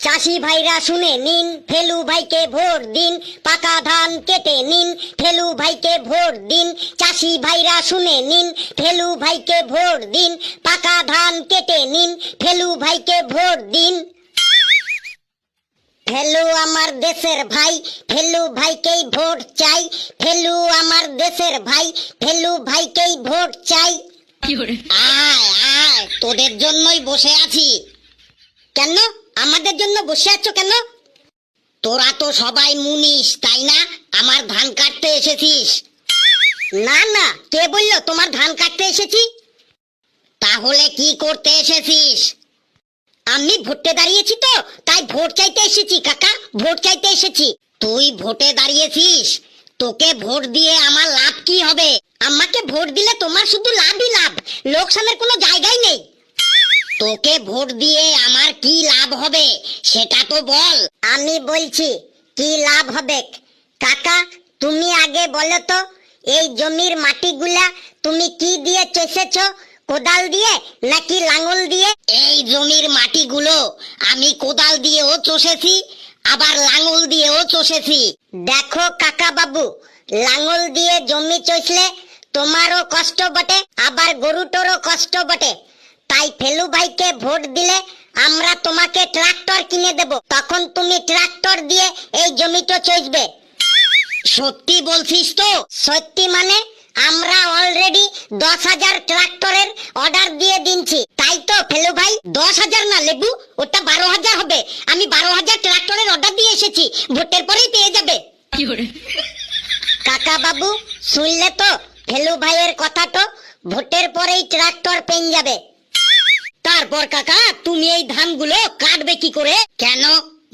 চাষি ভাইরা শুনে নিন, ফেলু ভাইকে ভোট দিন, পাকা ধান কেটে নিন, ফেলু ভাইকে ভোট দিন। চাষি ভাইরা শুনে নিন, ফেলু ভাইকে ভোট দিন, পাকা ধান কেটে নিন, ফেলু ভাইকে ভোট দিন। ফেলু আমার দেশের ভাই, ফেলু ভাইকেই ভোট চাই, ফেলু আমার দেশের ভাই, ফেলু ভাইকেই ভোট চাই। আয় আয়, তোদের জন্যই বসে আছি। কেন আমাদের জন্য বসে আছো কেন? তোরা তো সবাই মুনিশ, তাই না? আমার ধান কাটতে এসেছিস? না না, কে বললো তোমার ধান কাটতে এসেছি? তাহলে কি করতে এসেছিস? আমি ভোটে দাঁড়িয়েছি তো, তাই ভোট চাইতে এসেছি কাকা, ভোট চাইতে এসেছি। তুই ভোটে দাঁড়িয়েছিস? তোকে ভোট দিয়ে আমার লাভ কি হবে? আমাকে ভোট দিলে তোমার শুধু লাভই লাভ, লোকসানের কোনো জায়গাই নেই। তোকে ভোট দিয়ে আমার কি লাভ হবে সেটা তো বল। আমি বলছি কি লাভ হবে। কাকা তুমি আগে বলো তো, এই জমির মাটিগুলা তুমি কি দিয়ে চষেছো? কোদাল দিয়ে নাকি লাঙল দিয়ে? এই জমির মাটিগুলো আমি কোদাল দিয়েও চষেছি, আবার লাঙল দিয়েও চষেছি। দেখো কাকা বাবু, লাঙল দিয়ে জমি চষলে তোমারও কষ্ট বটে, আবার গরুটোরও কষ্ট বটে। তাই ফেলু ভাইকে ভোট দিলে আমরা তোমাকে ট্রাক্টর কিনে দেব, তখন তুমি ট্রাক্টর দিয়ে এই জমিটা চষবে। সত্যি বলছিস তো? সত্যি মানে আমরা অলরেডি 10,000 ট্রাক্টরের অর্ডার দিয়ে দিনছি। তাই তো ফেলু ভাই? 10,000 না লেবু, ওটা 12,000 হবে। আমি 12,000 ট্রাক্টরের অর্ডার দিয়ে এসেছি, ভোটের পরেই পেয়ে যাবে। কাকা বাবু শুনলে তো ফেলু ভাইয়ের কথা, তো ভোটের পরেই ট্রাক্টর পেয়ে যাবে। তারপর কাকা তুমি এই ধানগুলো কাটবে কি করে? কেন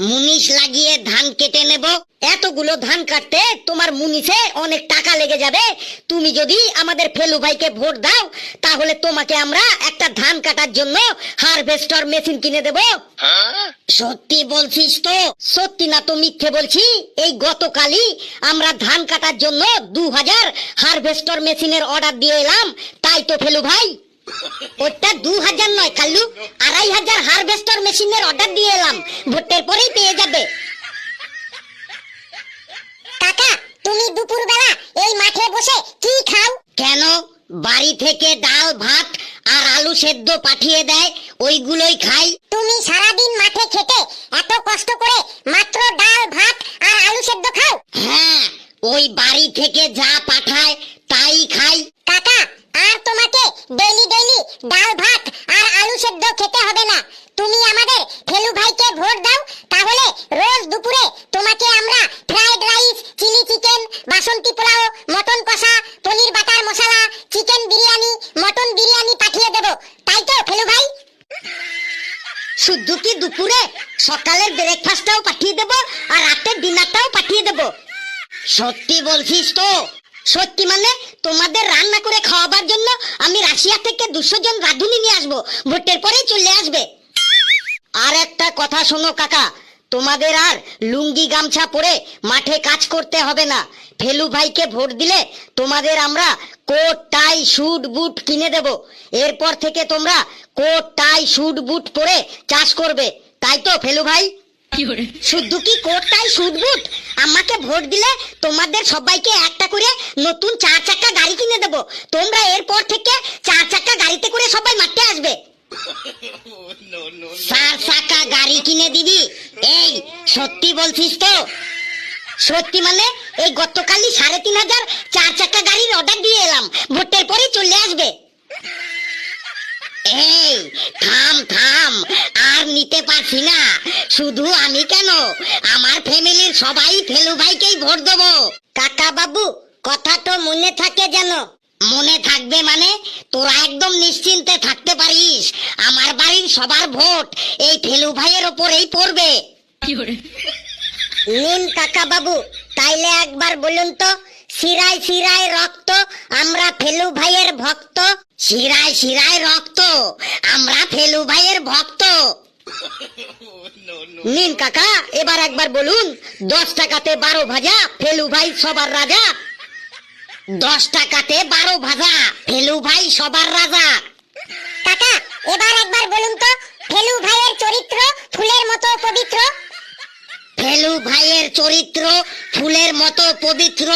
মুনিশ লাগিয়ে ধান কেটে নেব? এতগুলো ধান কাটতে তোমার মুনিশে অনেক টাকা লেগে যাবে। তুমি যদি আমাদের ফেলু ভাইকে ভোট দাও, তাহলে তোমাকে আমরা একটা ধান কাটার জন্য হারভেস্টার মেশিন কিনে দেব। সত্যি বলছিস তো? সত্যি না তো মিথ্যে বলছি? এই গতকালই আমরা ধান কাটার জন্য 2,000 হারভেস্টার মেশিনের অর্ডার দিয়ে এলাম। তাই তো ফেলু ভাই? ওটা 2,000 নয় কাল্লু, 2,500 হারভেস্টার মেশিনের অর্ডার দিয়ে এলাম, ভোটের পরেই পেয়ে যাবে। কাকা তুমি দুপুরবেলা এই মাঠে বসে কি খাও? কেন বাড়ি থেকে ডাল ভাত আর আলু সেদ্ধ পাঠিয়ে দেয়, ওইগুলোই খাই। তুমি সারাদিন মাঠে খেটে এত কষ্ট করে মাত্র ডাল ভাত আর আলু সেদ্ধ খাও? হ্যাঁ, ওই বাড়ি থেকে যা পাঠায় তাই খাই। কাকা আর তোমাকে ডেইলি ডেইলি ডাল ভাত আর আলু সেদ্ধ খেতে হবে না। তুমি আমাদের ফেলু ভাইকে ভোট দাও, তাহলে রোজ দুপুরে তোমাকে আমরা ফ্রাইড রাইস, চিলি চিকেন, বাসন্তী পোলাও, মটন কষা, পনির বাটার মশলা, চিকেন বিরিয়ানি, মটন বিরিয়ানি পাঠিয়ে দেব। তাই তো ফেলু ভাই? শুধু কি দুপুরে? সকালের ব্রেকফাস্টটাও পাঠিয়ে দেব আর রাতের ডিনারটাও পাঠিয়ে দেব। সত্যি বলছিস তো? সত্যি মানে তোমাদের রান্না করে খাওয়াবার জন্য আমি রাশিয়া থেকে 200 জন রাঁধুনি নিয়ে আসবো, ভোটের পরেই চলে আসবে। আর একটা কথা শোনো কাকা, তোমাদের আর লুঙ্গি গামছা পরে মাঠে কাজ করতে হবে না। ফেলু ভাইকে ভোট দিলে তোমাদের আমরা কোট টাই স্যুট বুট কিনে দেব। এরপর থেকে তোমরা কোট টাই স্যুট বুট পরে চাষ করবে। তাই তো ফেলু ভাই? শুধু কি কোট টাই স্যুট বুট? আমাকে ভোট দিলে তোমাদের সবাইকে একটা করে নতুন 4 চাকা গাড়ি কিনে দেব। তোমরা এরপর থেকে 4 চাকা গাড়িতে করে সবাই মাঠে আসবে। 4 চাকা গাড়ি কিনে দিবি? এই সত্যি বলছিস তো? সত্যি মানে এই গতকালই 3,500 4 চাকা গাড়ির অর্ডার দিয়ে এলাম, ভোটের পরেই চলে আসবে। এই থাম থাম, আর নিতে পারছি না। শুধু আমি কেন, আমার ফ্যামিলির সবাই ফেলু ভাইকেই ভোট দেবো। কাকা বাবু কথা তো মনে থাকে যেন? মনে থাকবে মানে? তোরা একদম নিশ্চিন্তে থাকতে পারিস, আমার বাড়ির সবার ভোট এই ফেলু ভাইয়ের ওপরেই পড়বে। নিন কাকা বাবু, তাইলে একবার বলুন তো, শিরায় শিরায় রক্ত, আমরা ফেলু ভাইয়ের ভক্ত। শিরায় শিরায় রক্ত, আমরা ফেলু ভাইয়ের ভক্ত। নিন কাকা, এবার একবার বলুন, 10 টাকাতে 12 ভাজা, ফেলু ভাই সবার রাজা। 10 টাকাতে 12 ভাজা, ফেলু ভাই সবার রাজা। কাকা এবার একবার বলুন তো, ফেলু ভাইয়ের চরিত্র ফুলের মতো পবিত্র, ফেলু ভাইয়ের চরিত্র ফুলের মতো পবিত্র।